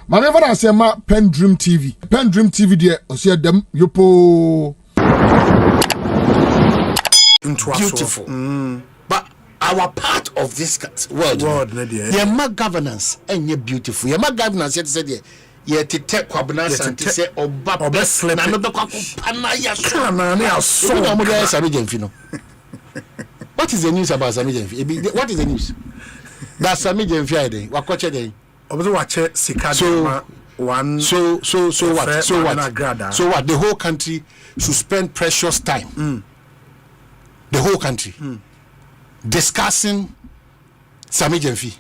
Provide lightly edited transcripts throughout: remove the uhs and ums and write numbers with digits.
Maneva na say ma PENDREAM TV. PENDREAM TV there osia dem yopo. Beautiful. But our part of this world my governance and you beautiful. Your governance yet said ye to take kwabnance and to say oba slip na no be kwakopana ya so Sammy Gyamfi no. What is the news about Sammy Gyamfi? What is the news? That Sammy Gyamfi ide wakoche dey obo wache sika one so what the whole country should spend precious time the whole country discussing Sammy Gyamfi.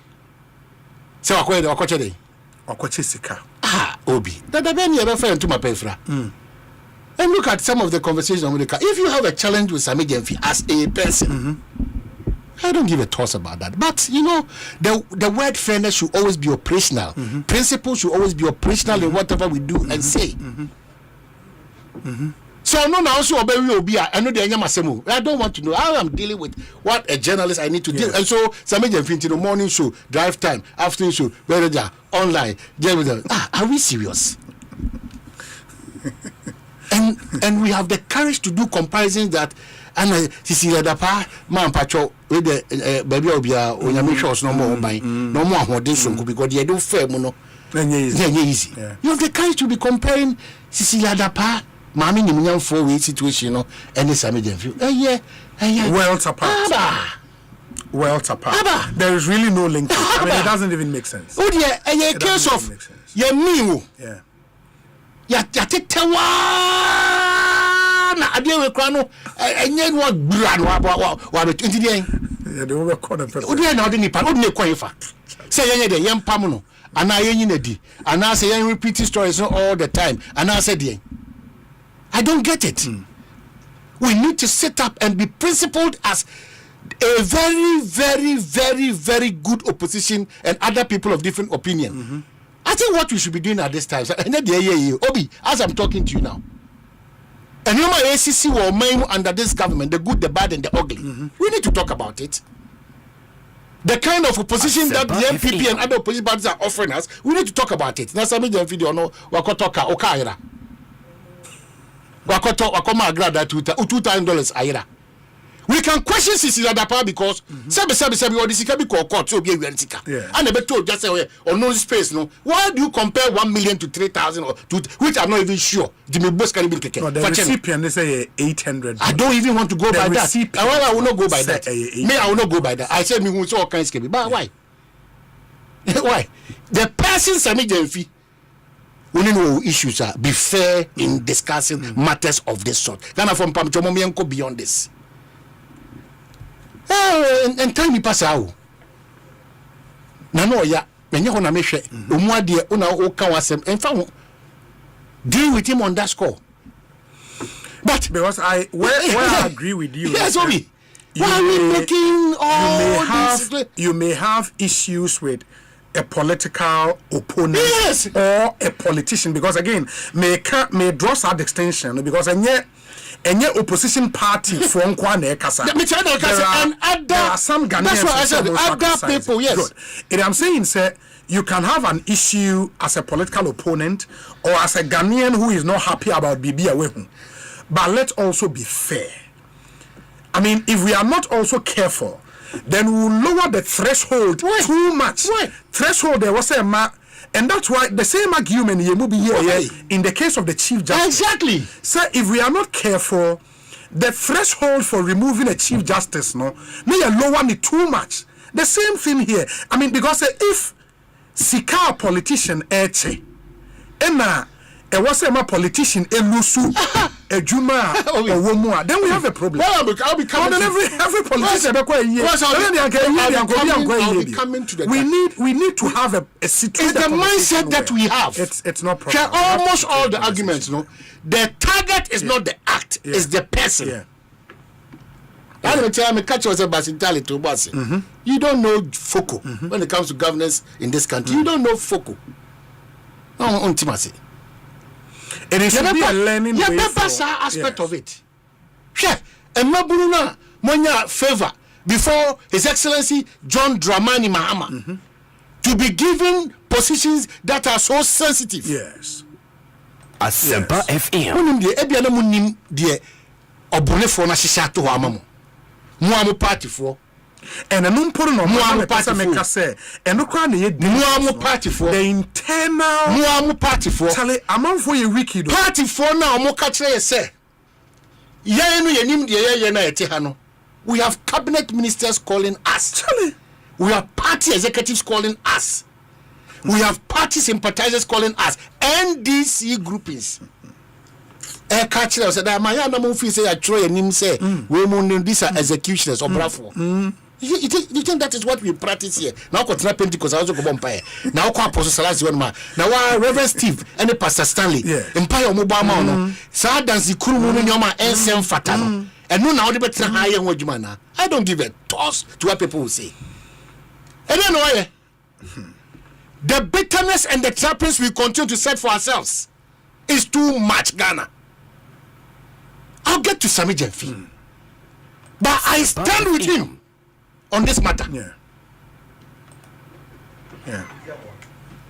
Say wakoche dey wakoche sika obi that be me refer to my pefra and look at some of the conversations on America. If you have a challenge with Sammy Gyamfi as a person, I don't give a toss about that. But you know, the word fairness should always be operational. Principles should always be operational in whatever we do and say. So no, now also I know the I don't want to know how I'm dealing with what a journalist I need to deal. And so Sammy Gyamfi in the morning show, drive time, afternoon show, online. Are we serious? And we have the courage to do comparisons that and Sisi Dapa man pacho with the baby obia onyame shows no more by no more hodison because they don't fair mono easy. You have the courage to be comparing Sisi Dapa mami nyam 4 way situation no and Sammy Gyamfi well apart there is really no link. I mean it doesn't even make sense. Oh dear a case of ye me ya tetewa na ade we kra no enye no gbura no wa betwenti dey ya de we call them person odi na odi nipa odi ne kwan fa say yenye dey yempam no ana yenyi na di ana say yen repeat stories all the time ana say dey I don't get it. We need to sit up and be principled as a very very very very good opposition and other people of different opinion. I think what we should be doing at this time, Obi, as I'm talking to you now, and you know, ACC will main under this government, the good, the bad, and the ugly. We need to talk about it. The kind of opposition that the NPP and other opposition parties are offering us, we need to talk about it. Now, Sammy Gyamfi no wakotoka okaira. Wakoma agrada $2,000 aira. We can question Sisi Dapa because sabi all this can be court so be sika. And be told just say on no space no. Why do you compare 1 million to 3,000 or to which I'm not even sure. The boss can be keke. The recipient they say 800. I don't even want to go by that. I will not go by that. Me I will not go by that. I said me who so all kinds can but why? Why? The person Sammy Gyamfi we know issues are be fair in discussing matters of this sort. Kana from Pamchomo me go beyond this. And time me pass out. Nano ya menye ho na mehwe omuade una o ka wasem enfa deal with him on that score. But because I agree with you. Yes, Obi. Why are we making all you may have issues with a political opponent or a politician because again may draw that distinction because any opposition party from Kwane Kasa. There are some Ghanaians. That's why I said other people, yes. Good. And I'm saying, sir, you can have an issue as a political opponent or as a Ghanaian who is not happy about Bibi Awehu. But let's also be fair. I mean, if we are not also careful, then we will lower the threshold too much. Threshold there was a and that's why the same argument here will be here in the case of the Chief Justice. Exactly. So if we are not careful, the threshold for removing a Chief Justice may lower it too much. The same thing here. I mean, because if Sika politician eche, and was a politician elusu ejuma or womua, then we have a problem. Well, I'll be coming. Every politician we need to have a situation. It's the mindset that we have. It's not proper. Almost all the arguments, the target is not the act, it's the person. I'm going to tell me, catch yourself by mentality. You don't know FOCO when it comes to governance in this country. You don't know FOCO. No, intimacy. It is be a learning way for aspect of it. Sure, and Mabuna Monya favor before His Excellency John Dramani Mahama to be given positions that are so sensitive. Yes. Asempa FM. Munim de ebia na munim de obonefo na hihya to ho amamo. Mu amu party for. And no mporo no mu amu party make say eno kwa na ye mu amu party for. The internal mu amu party for. Chale amanfo ye wiki do. Party for na omo ka kire ye say. Ye no yenim de ye na yete ha no. We have cabinet ministers calling us. Chale. We have party executives calling us. We have party sympathizers calling us. NDC groupings. Catch us that my animal fee say I try and him say we moon these are executioners or bravo. You think that is what we practice here? Now continue Pentecost I also go umpire. Now call Apostle Salas one man. Now Reverend Steve and the Pastor Stanley. Empire mobile man. Sa dance the crew no nyoma ensem fata no. And no now the better higher wajumana. I don't give a toss to what people will say. And then why? The bitterness and the trappings we continue to set for ourselves is too much, Ghana. I'll get to Sammy Gyamfi. But I stand with him on this matter.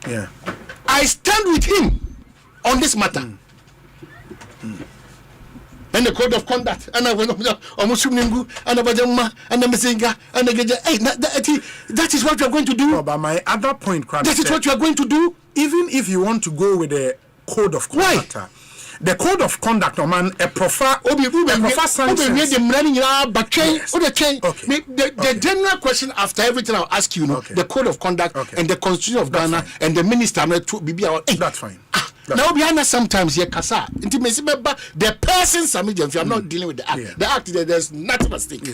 Yeah. I stand with him on this matter. And the code of conduct, and I went almost and Abajama, and the Messinga, and the that is what you are going to do. But my other point, that is what you are going to do. Even if you want to go with the code of conduct, the code of conduct, man, a profile, the general question after everything I'll ask you, the code of conduct and the constitution of Ghana and the minister, that's fine. Now behind us sometimes here kasa intimacy the person Sammy Gyamfi. I'm not dealing with the act. The act there's nothing at stake.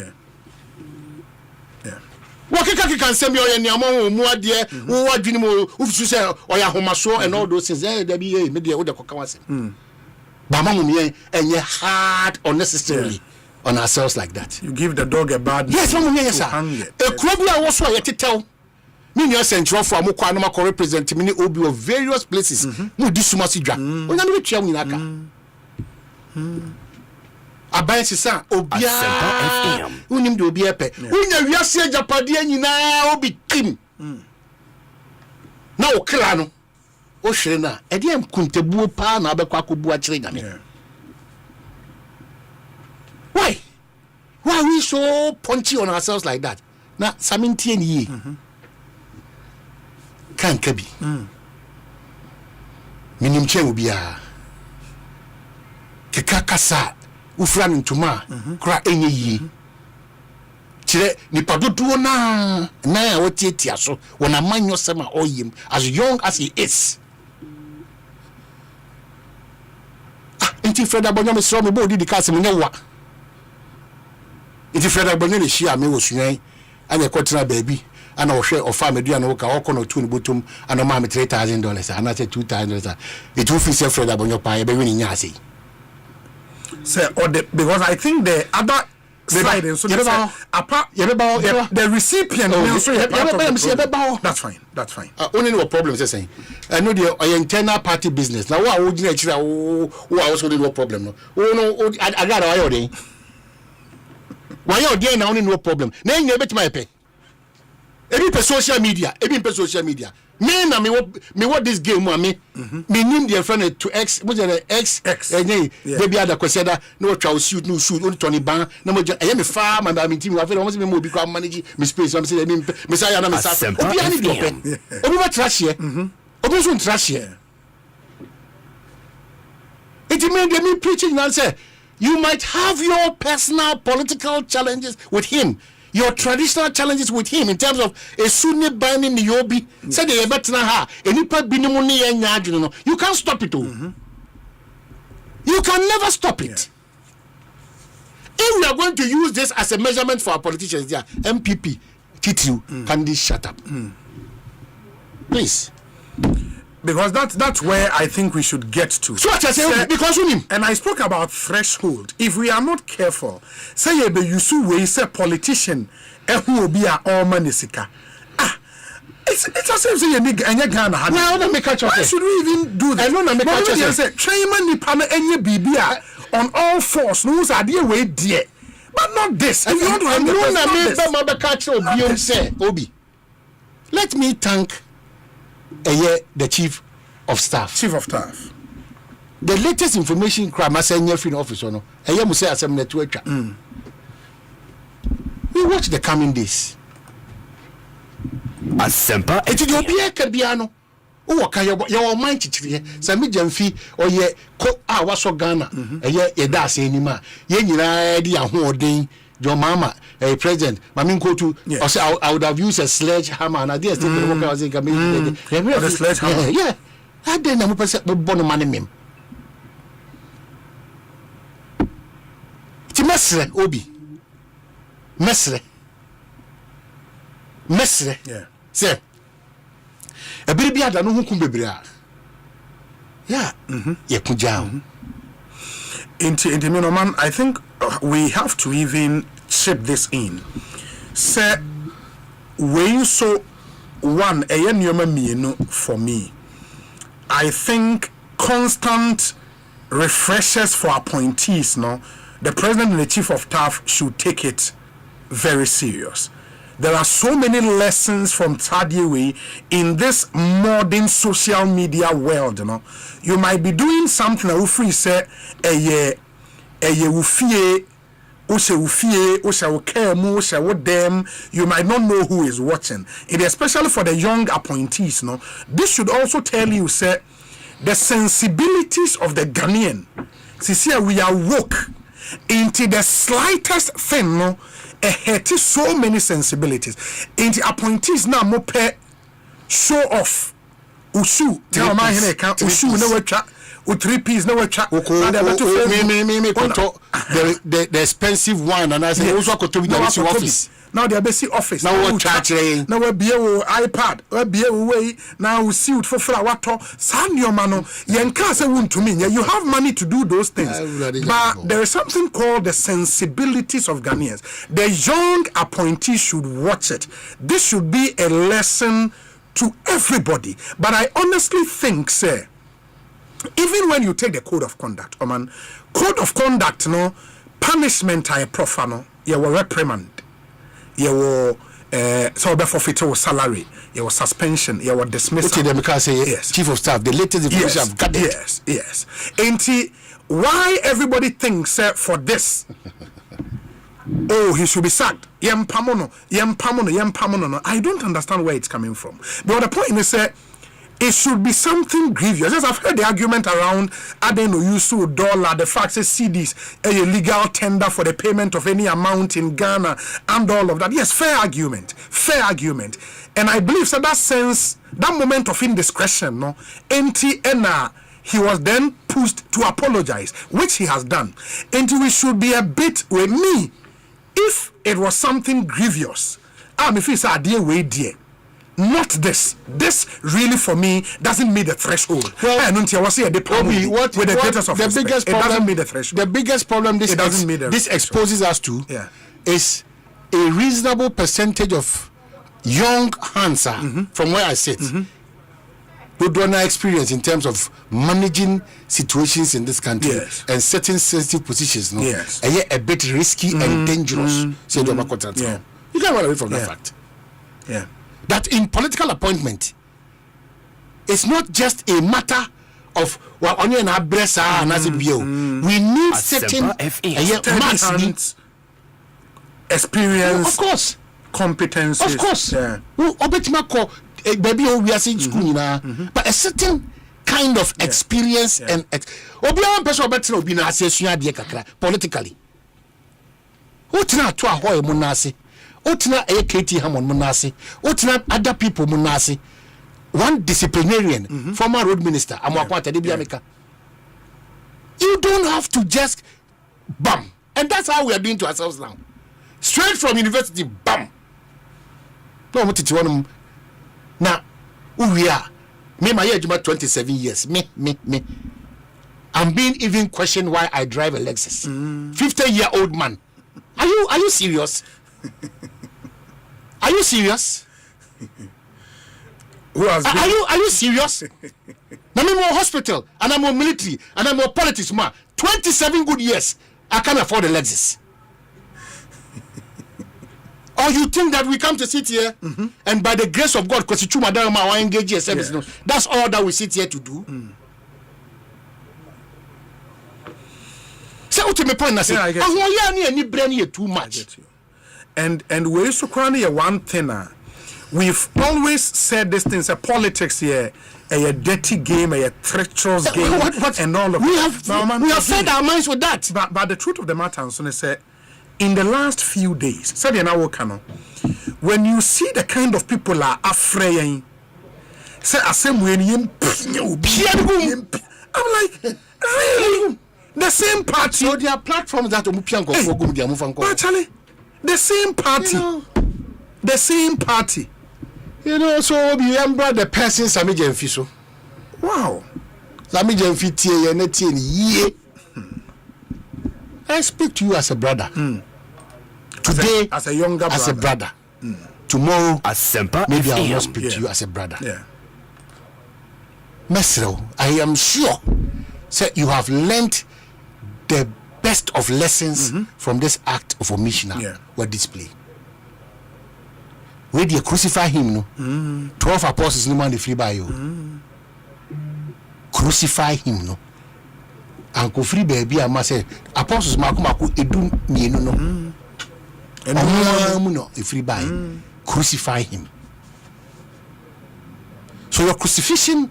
What can say me or any among more dear who are dreaming who say or ya homaso and all those things there be media with the kokawase. But mama and ye hard unnecessarily on ourselves like that. You give the dog a bad yes, mama yes sir. A crowd was what you tell. Many central for Amukwa no represent many obi of various places. Mu disumasi dwa. Onya no betwa nyinaka. Aban sisa obia. Unim de obi epe. Unya wiase japade nyina obi tim. Na okra no. O hwere na. E de mkuntebuo pa na abekwa akobu a kire nyame. Why are we so punchy on ourselves like that? Na samintie ni kan kabi minim chen obia keka kasa ufra ntuma kra enye yi kire nipa dodo na wotietia so wona manyo sema oyim as young as he is inti Fred Abonyo me sro me bo di kase me nyewa inti Fred Abonyo le hia me wosuan ana ekotena baabi ana ohwe ofa medua no ka okono tu ni botum ana ma me $3,000 ana say $2,000 it will feel Fred Abonyo pa e be win nya say or because I think the other side so the recipient that's fine only no problem say I know the internal party business now who would actually who also no problem no I got why you there now only no problem na nya bet my pay ebi pe social media me na me what this game me nim the friend to x mo je x enye baby ada kweseda no twa shoot no shoot on Tony ban na mo je eye me fa ma ba me team wa fe mo se me mo bi kwa manage me space am say me say na me sa obi ani do pe obi ba trash here obi so trash here it mean me preaching now say you might have your personal political challenges with him, your traditional challenges with him in terms of a Sunni binding the Yobi. Say the better ha. You can't stop it. You can never stop it. If we are going to use this as a measurement for our politicians, yeah, NPP, TTU, can this shut up? Please. Because that's where I think we should get to. So what I say, because and I spoke about threshold. If we are not careful, say you be say politician, who will be our Omanhene. It's as if you need any Ghana. Why should we even do that? I don't make a say chairman ni pana any BBA on all fours. No, are there way dear, but not this. If you want to Obi, let me thank the chief of staff. The latest information crime as a free office no. Mu say asem na to atwa. We watch the coming days. Asempa. Eti de obi aka bia no. Wo ka ye man chichire. Sammy Gyamfi oye ko a waso Ghana. Ye da ase anima. Ye nyina di ahoden. Your mama, a president, Mamin Kotu, I would have used a sledgehammer and I did still the was a sledgehammer. Yeah, I didn't know what money meme. It's Mesre, Obi. Mesre. Yeah. Say, a baby had a no who could yeah, yeah, Kujao. In man, I think we have to even chip this in. Say, when you saw one for me, I think constant refreshers for appointees, no, the president and the chief of staff should take it very serious. There are so many lessons from Tadiwe in this modern social media world, you know. You might be doing something that will free say you might not know who is watching. It especially for the young appointees, no. This should also tell you say the sensibilities of the Ghanaian. See, we are woke into the slightest thing, no. So many sensibilities. In the appointees now more pay show off. Usu, tell my hand account. Usu no chat. U3Ps no chat. The expensive one, and I say also got to be the office. Now they are basic office. Now what charge? Now we be iPad. We be away. Now we see it for flower. Send your mano. Yenka say won't to me. You have money to do those things, but there is something called the sensibilities of Ghanaians. The young appointees should watch it. This should be a lesson to everybody. But I honestly think, sir, even when you take the code of conduct, code of conduct, no punishment I profano. You were reprimand. You were so forfeit salary, you were suspension, you were dismissal. Yes. Chief of staff, the latest information I've got. Yes. Ain't why everybody thinks for this? Oh, he should be sacked. Yempamono. I don't understand where it's coming from. But the point is it should be something grievous. Yes, I've heard the argument around Adeno dollar, the fact that CDs a legal tender for the payment of any amount in Ghana and all of that. Yes, fair argument. And I believe so that sense, that moment of indiscretion, no, he was then pushed to apologize, which he has done. And we should be a bit with me. If it was something grievous, if it's a dear way dear. Not this. This really for me doesn't meet the threshold. Well, I don't with the greatest of respect. Biggest problem, it doesn't meet the threshold. The biggest problem this exposes us to is a reasonable percentage of young hands from where I sit who don't have experience in terms of managing situations in this country and certain sensitive positions. And yet a bit risky and dangerous. You can't run away from that fact. That in political appointment, it's not just a matter of we need certain experience, of course, competences, of course. But a certain kind of experience and politically. Otina AKT Hamon Munasi, Otina other people Munasi, one disciplinarian, former road minister, Amakwata Debiamika. You don't have to just bam. And that's how we are doing to ourselves now. Straight from university, bam. No, now, who we are. Me, my age, 27 years. Me. I'm being even questioned why I drive a Lexus. 50-year-old man. Are you serious? Are you serious? Are you serious? I'm in more hospital and I'm more military and I'm more politics. 27 good years. I can't afford a Lexus. Or you think that we come to sit here and by the grace of God, because I engage service, no, that's all that we sit here to do. So to me point, I say, too much. And we so currently one thing. We've always said this thing. Politics here, a dirty game, a treacherous game, and all of that. We have fed our minds with that. But the truth of the matter, so say, in the last few days, when you see the kind of people are afraid, say I'm like, really? The same party. So there are platforms that actually, the same party. The same party. You know, so remember the person Sammy Gyamfi so. Wow. Sammy Gyamfi I speak to you as a brother. Today as a younger brother. As a brother. Tomorrow maybe I will not speak to you as a brother. Yeah. Mesro, I am sure you have learned the best of lessons from this act of omission or display. Where they crucify him, no? 12 apostles no man the free by you. Crucify him, no? Uncle free baby, I must say, apostles Makumaku edum mienu no. And no free by crucify him. So your crucifixion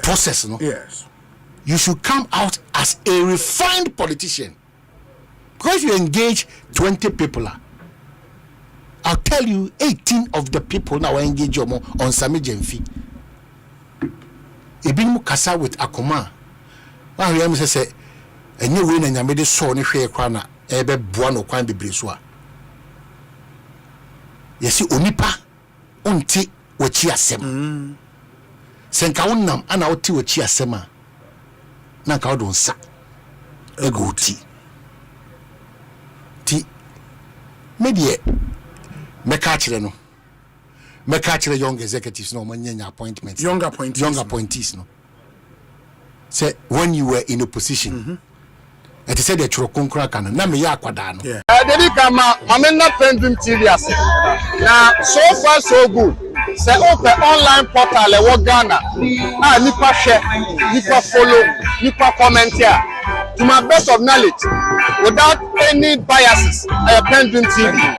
process, no? Yes. You should come out as a refined politician. Because you engage 20 people. I'll tell you, 18 of the people now engage on Sammy Gyamfi. Ebin Mukasa with Akoma. One of them say, a new win and I made a son if you are ebe buano kwan bebreswa. Yesi onipa onti wachi asem. Senka wonnam ana oti wachi asema. Na ka odon sa. Ego ti. Ti medie mekachire no. Mekachire young executives no manyanya appointments. Young appointees no. Say when you were in opposition. It said the Chrokonkra can na me ya kwada no. Dedi kama amena PENDREAM TV ase. Na so far so good. Say open online portal e wo Ghana. Ah nipa share, nipa follow, nipa comment here. To my best of knowledge without any biases. PENDREAM TV.